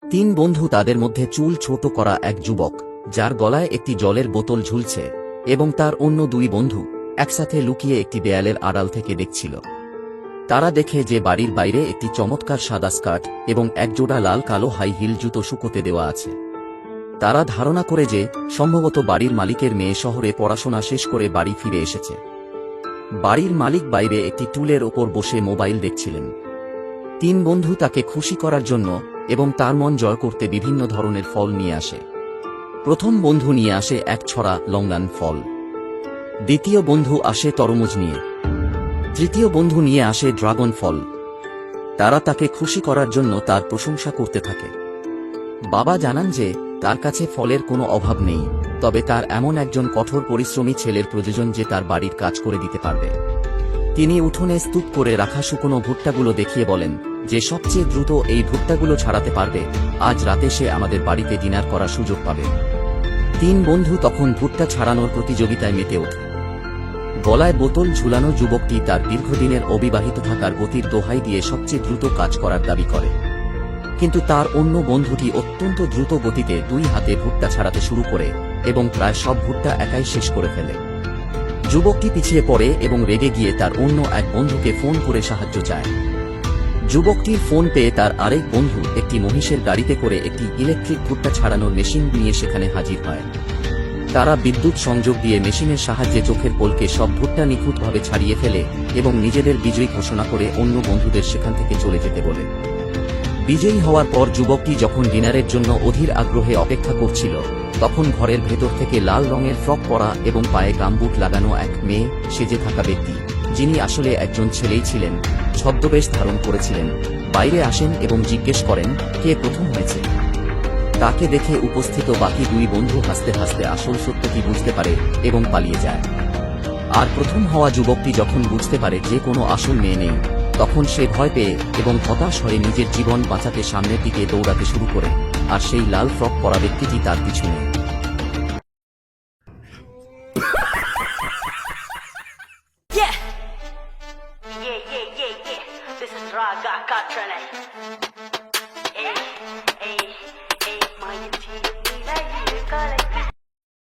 তিন বন্ধু তাদের মধ্যে চুল ছোট করা এক যুবক, যার গলায় একটি জলের বোতল ঝুলছে, এবং তার অন্য দুই বন্ধু একসাথে লুকিয়ে একটি দেয়ালের আড়াল থেকে দেখছিল। তারা দেখে যে বাড়ির বাইরে একটি চমৎকার সাদা স্কার্ট এবং একজোড়া লাল কালো হাই হিল জুতো শুকোতে দেওয়া আছে। তারা ধারণা করে যে সম্ভবত বাড়ির মালিকের মেয়ে শহরে পড়াশোনা শেষ করে বাড়ি ফিরে এসেছে। বাড়ির মালিক বাইরে একটি টুলের ওপর বসে মোবাইল দেখছিলেন। তিন বন্ধু তাকে খুশি করার জন্য এবং তার মন জয় করতে বিভিন্ন ধরনের ফল নিয়ে আসে। প্রথম বন্ধু নিয়ে আসে এক ছড়া লঙ্গান ফল, দ্বিতীয় বন্ধু আসে তরমুজ নিয়ে, তৃতীয় বন্ধু নিয়ে আসে ড্রাগন ফল। তারা তাকে খুশি করার জন্য তার প্রশংসা করতে থাকে। বাবা জানান যে তার কাছে ফলের কোনো অভাব নেই, তবে তার এমন একজন কঠোর পরিশ্রমী ছেলের প্রয়োজন যে তার বাড়ির কাজ করে দিতে পারবে। তিনি উঠোনে স্তূপ করে রাখা শুকনো ভুট্টাগুলো দেখিয়ে বলেন যে সবচেয়ে দ্রুত এই ভুট্টাগুলো ছাড়াতে পারবে আজ রাতে সে আমাদের বাড়িতে ডিনার করার সুযোগ পাবে। তিন বন্ধু তখন ভুট্টা ছাড়ানোর প্রতিযোগিতায় মেতে ওঠে। গলায় বোতল ঝুলানো যুবকটি তার দীর্ঘদিনের অবিবাহিত থাকার গতির দোহাই দিয়ে সবচেয়ে দ্রুত কাজ করার দাবি করে, কিন্তু তার অন্য বন্ধুটি অত্যন্ত দ্রুত গতিতে দুই হাতে ভুট্টা ছাড়াতে শুরু করে এবং প্রায় সব ভুট্টা একাই শেষ করে ফেলে। যুবকটি পিছিয়ে পড়ে এবং রেগে গিয়ে তার অন্য এক বন্ধুকে ফোন করে সাহায্য চায়। যুবকটির ফোন পেয়ে তার আরেক বন্ধু একটি মহিষের গাড়িতে করে একটি ইলেকট্রিক ভুট্টা ছাড়ানোর মেশিন নিয়ে সেখানে হাজির হয়। তারা বিদ্যুৎ সংযোগ দিয়ে মেশিনের সাহায্যে চোখের পলকে সব ভুট্টা নিখুঁতভাবে ছাড়িয়ে ফেলে এবং নিজেদের বিজয়ী ঘোষণা করে অন্য বন্ধুদের সেখান থেকে চলে যেতে বলে। বিজয়ী হওয়ার পর যুবকটি যখন ডিনারের জন্য অধীর আগ্রহে অপেক্ষা করছিল, তখন ঘরের ভেতর থেকে লাল রঙের ফ্রক পরা এবং পায়ে গামবুট লাগানো এক মেয়ে সেজে থাকা ব্যক্তি, যিনি আসলে একজন ছেলেই ছিলেন, ছদ্মবেশ ধারণ করেছিলেন, বাইরে আসেন এবং জিজ্ঞেস করেন কে প্রথম হয়েছে। তাকে দেখে উপস্থিত বাকি দুই বন্ধু হাসতে হাসতে আসল সত্যটি বুঝতে পারে এবং পালিয়ে যায়। আর প্রথম হওয়া যুবকটি যখন বুঝতে পারে যে কোনো আসল মেয়ে নেই, তখন সে ভয় পেয়ে এবং হতাশ হয়ে নিজের জীবন বাঁচাতে সামনের দিকে দৌড়াতে শুরু করে, আর সেই লাল ফ্রক পরা ব্যক্তিটি তার পিছনে। Yeah, yeah, yeah, yeah, yeah. This is Raga Katrana. Hey, hey, hey, my team,